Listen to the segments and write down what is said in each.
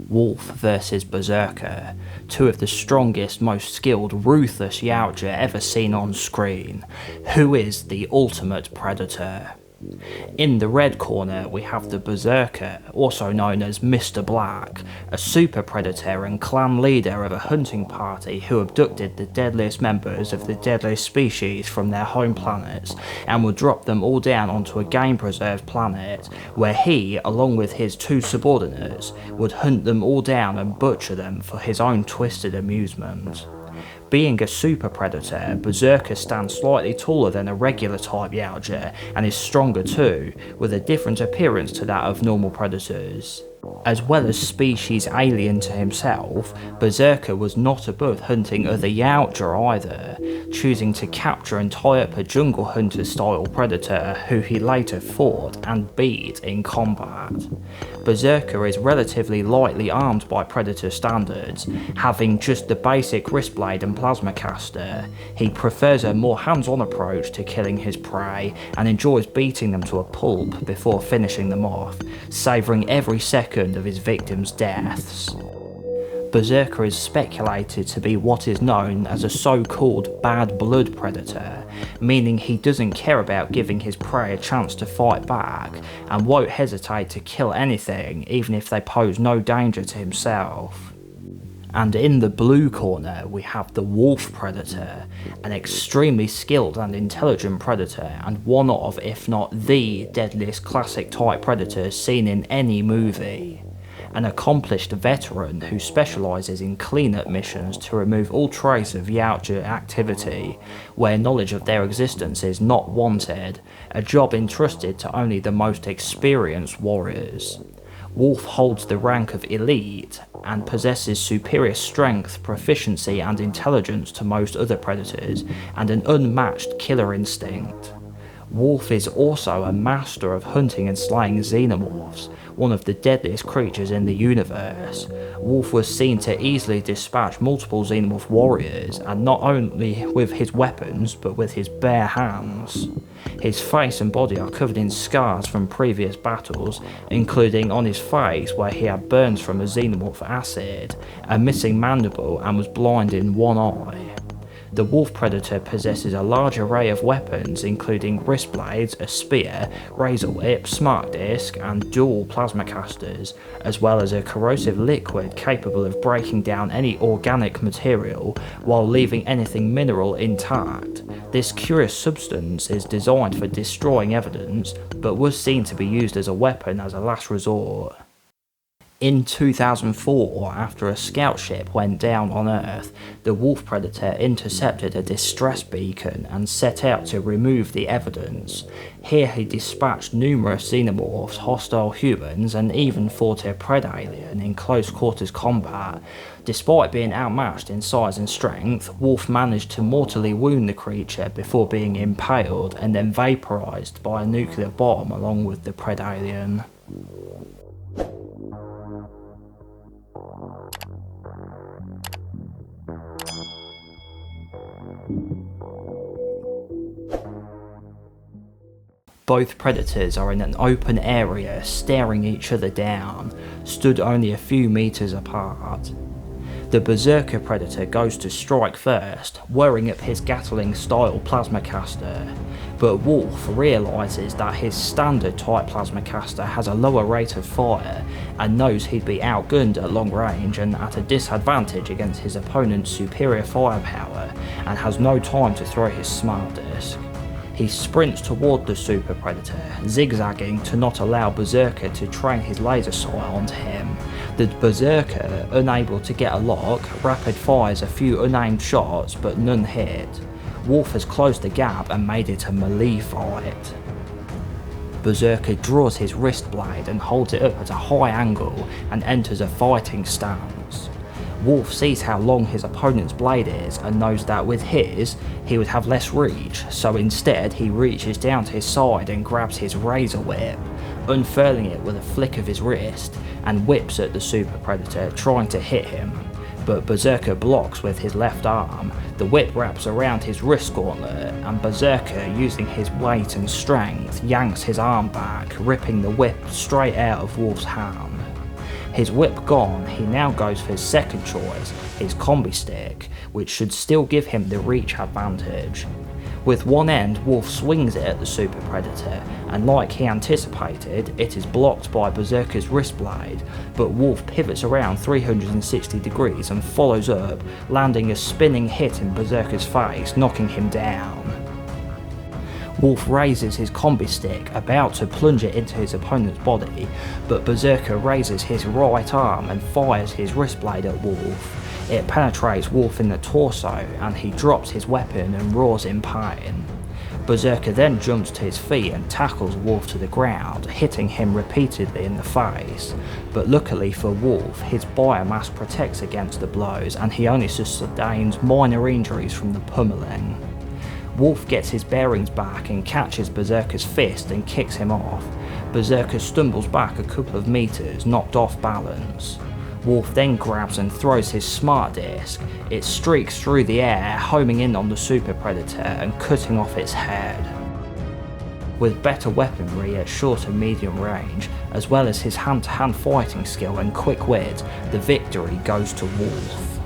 Wolf versus Berserker, two of the strongest, most skilled Ruthless Yautja ever seen on screen. Who is the ultimate predator? In the red corner we have the Berserker, also known as Mr. Black, a super predator and clan leader of a hunting party who abducted the deadliest members of the deadliest species from their home planets and would drop them all down onto a game preserved planet where he, along with his two subordinates, would hunt them all down and butcher them for his own twisted amusement. Being a super predator, Berserker stands slightly taller than a regular type Yautja and is stronger too, with a different appearance to that of normal predators. As well as species alien to himself, Berserker was not above hunting other Yautja either, choosing to capture and tie up a jungle hunter style predator who he later fought and beat in combat. Berserker is relatively lightly armed by predator standards, having just the basic wrist blade and plasma caster. He prefers a more hands-on approach to killing his prey and enjoys beating them to a pulp before finishing them off, savouring every second of his victims' deaths. Berserker is speculated to be what is known as a so-called bad blood predator, meaning he doesn't care about giving his prey a chance to fight back and won't hesitate to kill anything even if they pose no danger to himself. And in the blue corner we have the wolf predator, an extremely skilled and intelligent predator and one of, if not the deadliest classic type predator seen in any movie. An accomplished veteran who specialises in cleanup missions to remove all trace of Yautja activity, where knowledge of their existence is not wanted, a job entrusted to only the most experienced warriors. Wolf holds the rank of elite and possesses superior strength, proficiency and intelligence to most other predators and an unmatched killer instinct. Wolf is also a master of hunting and slaying xenomorphs, one of the deadliest creatures in the universe. Wolf was seen to easily dispatch multiple xenomorph warriors, and not only with his weapons, but with his bare hands. His face and body are covered in scars from previous battles, including on his face where he had burns from a xenomorph acid, a missing mandible and was blind in one eye. The wolf predator possesses a large array of weapons including wrist blades, a spear, razor whip, smart disc and dual plasma casters, as well as a corrosive liquid capable of breaking down any organic material while leaving anything mineral intact. This curious substance is designed for destroying evidence, but was seen to be used as a weapon as a last resort. In 2004, after a scout ship went down on Earth, the wolf predator intercepted a distress beacon and set out to remove the evidence. Here he dispatched numerous xenomorphs, hostile humans, and even fought a predalien in close quarters combat. Despite being outmatched in size and strength, Wolf managed to mortally wound the creature before being impaled and then vaporized by a nuclear bomb along with the predalien. Both predators are in an open area staring each other down, stood only a few meters apart. The Berserker predator goes to strike first, whirring up his Gatling-style plasma caster, but Wolf realises that his standard type plasma caster has a lower rate of fire and knows he'd be outgunned at long range and at a disadvantage against his opponent's superior firepower and has no time to throw his smart disc. He sprints toward the super predator, zigzagging to not allow Berserker to train his laser sight onto him. The Berserker, unable to get a lock, rapid fires a few unaimed shots but none hit. Wolf has closed the gap and made it a melee fight. Berserker draws his wrist blade and holds it up at a high angle and enters a fighting stance. Wolf sees how long his opponent's blade is and knows that with his, he would have less reach, so instead he reaches down to his side and grabs his razor whip, unfurling it with a flick of his wrist, and whips at the super predator, trying to hit him. but Berserker blocks with his left arm. The whip wraps around his wrist gauntlet, and Berserker, using his weight and strength, yanks his arm back, ripping the whip straight out of Wolf's hand. His whip gone, he now goes for his second choice, his combi stick, which should still give him the reach advantage. With one end, Wolf swings it at the Super Predator, and like he anticipated, it is blocked by Berserker's wrist blade, but Wolf pivots around 360 degrees and follows up, landing a spinning hit in Berserker's face, knocking him down. Wolf raises his combi stick, about to plunge it into his opponent's body, but Berserker raises his right arm and fires his wrist blade at Wolf. It penetrates Wolf in the torso, and he drops his weapon and roars in pain. Berserker then jumps to his feet and tackles Wolf to the ground, hitting him repeatedly in the face, but luckily for Wolf, his biomass protects against the blows and he only sustains minor injuries from the pummeling. Wolf gets his bearings back and catches Berserker's fist and kicks him off. Berserker stumbles back a couple of meters, knocked off balance. Wolf then grabs and throws his smart disc. It streaks through the air, homing in on the Super Predator and cutting off its head. With better weaponry at short and medium range, as well as his hand-to-hand fighting skill and quick wit, the victory goes to Wolf.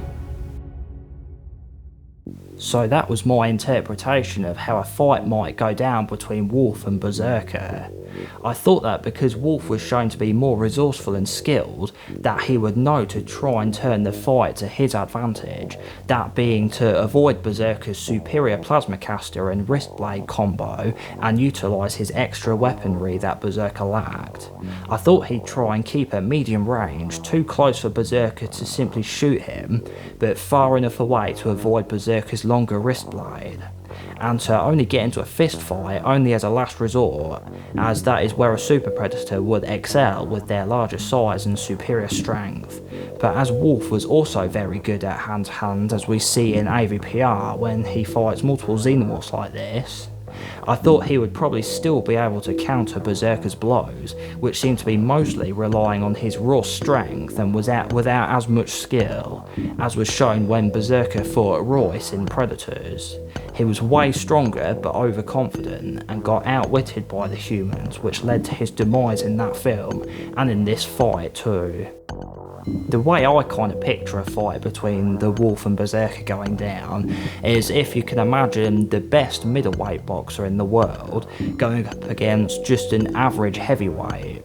So that was my interpretation of how a fight might go down between Wolf and Berserker. I thought that because Wolf was shown to be more resourceful and skilled, that he would know to try and turn the fight to his advantage, that being to avoid Berserker's superior plasma caster and wrist blade combo and utilise his extra weaponry that Berserker lacked. I thought he'd try and keep at medium range, too close for Berserker to simply shoot him, but far enough away to avoid Berserker's longer wrist blade, and to only get into a fist fight only as a last resort, as that is where a Super Predator would excel with their larger size and superior strength. But as Wolf was also very good at hand-to-hand, as we see in AVPR when he fights multiple xenomorphs like this, I thought he would probably still be able to counter Berserker's blows, which seemed to be mostly relying on his raw strength and without as much skill, as was shown when Berserker fought Royce in Predators. He was way stronger but overconfident and got outwitted by the humans, which led to his demise in that film and in this fight too. The way I kind of picture a fight between the Wolf and Berserker going down is if you can imagine the best middleweight boxer in the world going up against just an average heavyweight.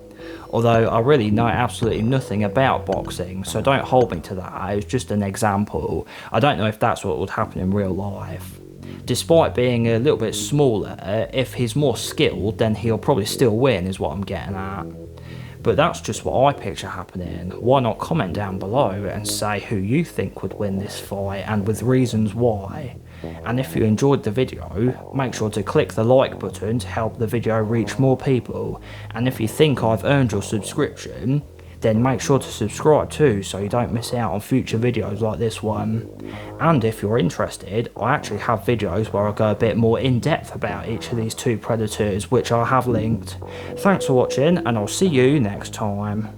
Although I really know absolutely nothing about boxing, so don't hold me to that, it's just an example. I don't know if that's what would happen in real life. Despite being a little bit smaller, if he's more skilled then he'll probably still win is what I'm getting at. But that's just what I picture happening. Why not comment down below and say who you think would win this fight and with reasons why. And if you enjoyed the video, make sure to click the like button to help the video reach more people. And if you think I've earned your subscription, then make sure to subscribe too so you don't miss out on future videos like this one. And if you're interested, I actually have videos where I go a bit more in depth about each of these two predators, which I have linked. Thanks for watching and I'll see you next time.